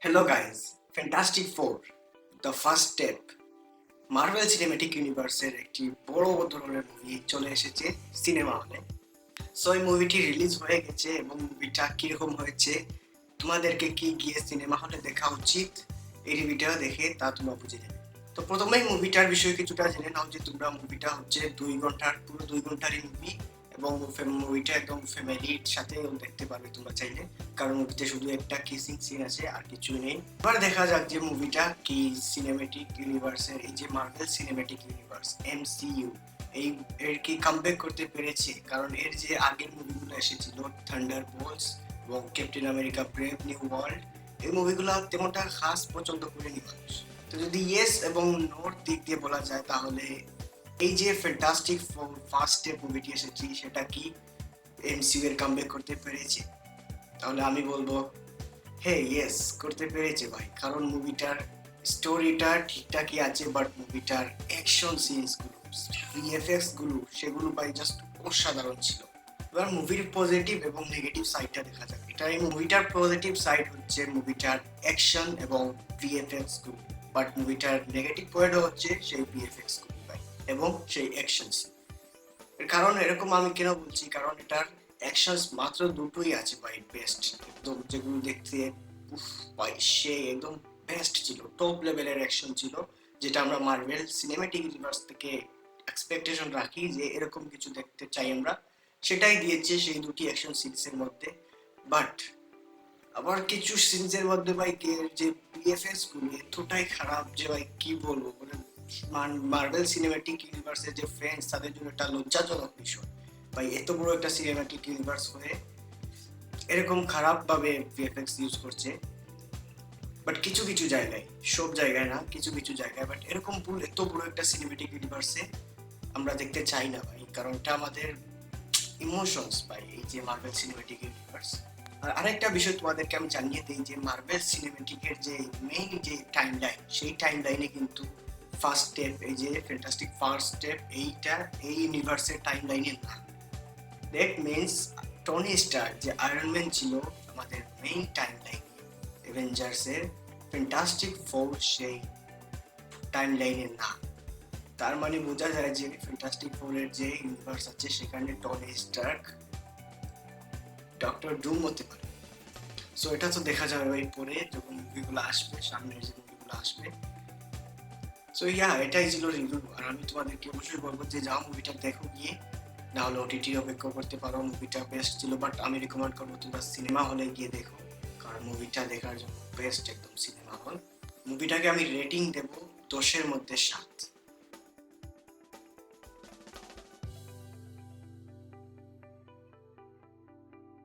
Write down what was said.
Hello guys, Fantastic Four, The First Step, Marvel cinematic ইউনিভার্সের একটি বড় ধরনের মুভি চলে এসেছে সিনেমা হলে। সো এই মুভিটি রিলিজ হয়ে গেছে এবং মুভিটা কিরকম হয়েছে তোমাদেরকে কি গিয়ে সিনেমা হলে দেখা উচিত এই রিভিউটা দেখে তা তোমরা বুঝে যাবে। তো প্রথমেই মুভিটার বিষয়ে কিছুটা জেনে নাও যে তোমরা মুভিটা হচ্ছে 2 ঘন্টার পুরো 2 ঘন্টারই মুভি এবং মুভিটা একদম ফ্যামিলির সাথেও দেখতে পারবে তোমরা চাইলে, কারণ মুভিতে শুধু একটা কিসিং সিন আছে আর কিছু নেই। এবার দেখা যাক যে মুভিটা কি সিনেমেটিক ইউনিভার্সের এই যে মার্ভেল সিনেমেটিক ইউনিভার্স এমসিইউ এই এর কি কামব্যাক করতে পেরেছে, কারণ এর যে আগের মুভিগুলো এসেছিল থান্ডারবোল্টস এবং captain America brave new world, এই মুভিগুলো তেমনটা খাস পছন্দ করেনি মানুষ। তো যদি ইয়েস এবং নোর দিক দিয়ে বলা যায় তাহলে এই যে ফ্যান্টাস্টিক ফার্স্ট স্টেপ মুভিটি এসেছে সেটা কি এমসিইউ এর কামব্যাক করতে পেরেছে, তাহলে আমি বলবো হ্যাঁ ইয়েস করতে পেরেছে ভাই, কারণ মুভিটার স্টোরিটা ঠিকঠাকই আছে বাট মুভিটার অ্যাকশন সিনস গুলো ভিএফএক্স গুলো সেগুলো ভাই জাস্ট অসাধারণ ছিল। এবার মুভির পজিটিভ এবং নেগেটিভ সাইডটা দেখা যাক। এটা এই মুভিটার পজিটিভ সাইড হচ্ছে মুভিটার অ্যাকশন এবং ভিএফএক্স গুলো, বাট মুভিটার নেগেটিভ পয়েন্ট হচ্ছে সেই ভিএফএক্স গুলো ভাই এবং সেই অ্যাকশন। এর কারণ এরকম আমি কেন বলছি, কারণ এটার অ্যাকশনস মাত্র দুটোই আছে ভাই বেস্ট, একদম যেগুলো দেখতে উফ ভাই সে একদম বেস্ট ছিল, টপ লেভেলের অ্যাকশন ছিল, যেটা আমরা মার্ভেল সিনেম্যাটিক ইউনিভার্স থেকে এক্সপেকটেশন রাখি যে এরকম কিছু দেখতে চাই আমরা, সেটাই দিয়েছে সেই দুটি অ্যাকশন সিনসের মধ্যে। বাট আবার কিছু সিনসের মধ্যে ভাই যে ভিএফএক্স গুলো এতটাই খারাপ যে ভাই কি বলবো, মানে মার্ভেল সিনেম্যাটিক ইউনিভার্সের যে ফ্যান্স তাদের জন্য একটা লজ্জাজনক বিষয় ভাই, এত বড় একটা সিনেম্যাটিক ইউনিভার্স হয়ে এরকম খারাপ ভাবে ভিএফএক্স ইউজ করছে। বাট কিছু কিছু জায়গায়, সব জায়গায় না, কিছু কিছু জায়গায়, বাট এরকম ভুল এত বড় একটা সিনেম্যাটিক ইউনিভার্সে আমরা দেখতে চাই না ভাই, কারণ এটা আমাদের ইমোশনস ভাই এই যে মার্ভেল সিনেম্যাটিক ইউনিভার্স। আর আরেকটা বিষয় তোমাদেরকে আমি জানিয়ে দিই যে মার্ভেল সিনেম্যাটিকের যে মেইন যে টাইম লাইন সেই টাইম লাইনে কিন্তু ফার্স্ট স্টেপ এই যে ফ্যান্টাস্টিক ফার্স্ট স্টেপ এইটা এই ইউনিভার্সের টাইম লাইনে না। দ্যাট মিনস টনি স্টার যে আয়রন ম্যান ছিল আমাদের মেইন টাইম লাইনে অ্যাভেঞ্জার্সের, ফ্যান্টাস্টিক ফোর সেই টাইম লাইনে না। তার মানে বোঝা যায় যে ফ্যান্টাস্টিক ফোরের যে ইউনিভার্স আছে সেখানে টনি স্টার্ক ডক্টর ডুম হতে পারে। সো এটা তো দেখা যাবে ভাই পরে যখন মুভিগুলো আসবে, সামনের যে মুভিগুলো আসবে। সো ইয়া এটাই ছিল রিভিউ, আর আমি তোমাদেরকে অবশ্যই বলবো যে যাও মুভিটা দেখো গিয়ে, না হলে ওটিটি অপেক্ষা করতে পারো। মুভিটা বেস্ট ছিল বাট আমি রিকমেন্ড করবো তোমরা সিনেমা হলে গিয়ে দেখো, কারণ মুভিটা দেখার জন্য বেস্ট একদম সিনেমা হল। মুভিটাকে আমি রেটিং দেবো 10-এর মধ্যে 7।